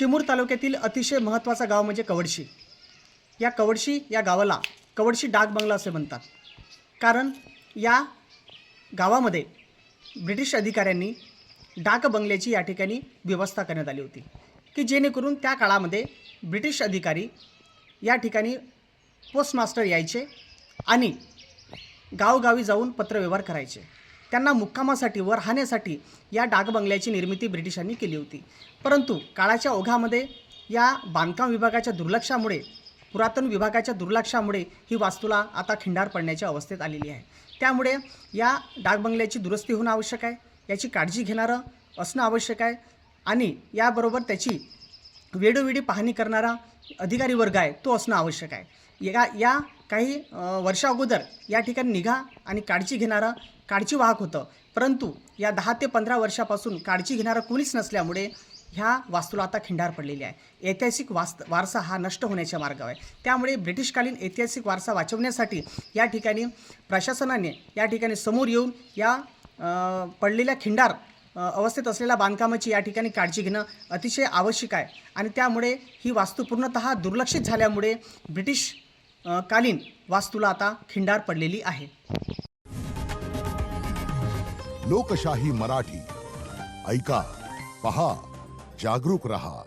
चिमूर तालुक्यातील अतिशय महत्त्वाचं गाव म्हणजे कवडशी. या कवडशी या गावाला कवडशी डाक बंगला असे म्हणतात. कारण या गावामध्ये ब्रिटिश अधिकाऱ्यांनी डाक बंगल्याची या ठिकाणी व्यवस्था करण्यात आली होती की जेणेकरून त्या काळामध्ये ब्रिटिश अधिकारी या ठिकाणी पोस्टमास्टर यायचे आणि गावोगावी जाऊन पत्रव्यवहार करायचे. त्यांना मुक्कामासाठी व राहण्यासाठी या डाक बंगल्याची निर्मिती ब्रिटिशांनी केली होती. परंतु काळाच्या ओघामध्ये या बांधकाम विभागाच्या दुर्लक्षामुळे, पुरातन विभागाच्या दुर्लक्षामुळे ही वास्तूला आता खिंडार पडण्याच्या अवस्थेत आलेली आहे. त्यामुळे या डाक बंगल्याची दुरुस्ती होणं आवश्यक आहे, याची काळजी घेणारं असणं आवश्यक आहे आणि याबरोबर त्याची वेळोवेळी पाहणी करणारा अधिकारी वर्ग आहे तो असणं आवश्यक आहे. या काही वर्षा अगोदर या ठिकाणी निगा आणि काळजी घेणारा काळजीवाहक होतं, परंतु या 10 ते 15 वर्षापासून काळजी घेणारं कोणीच नसल्यामुळे ह्या वास्तूला आता खिंडार पडलेली आहे. ऐतिहासिक वारसा हा नष्ट होण्याच्या मार्गावर आहे. त्यामुळे ब्रिटिशकालीन ऐतिहासिक वारसा वाचवण्यासाठी या ठिकाणी प्रशासनाने या ठिकाणी समोर येऊन या पडलेल्या खिंडार अवस्थेत असलेल्या बांधकामाची या ठिकाणी काळजी घेणं अतिशय आवश्यक आहे. आणि त्यामुळे ही वास्तू पूर्णतः दुर्लक्षित झाल्यामुळे ब्रिटिश कालीन वास्तूला आता खिंडार पडलेली आहे. लोकशाही मराठी ऐका, पहा, जागरूक रहा.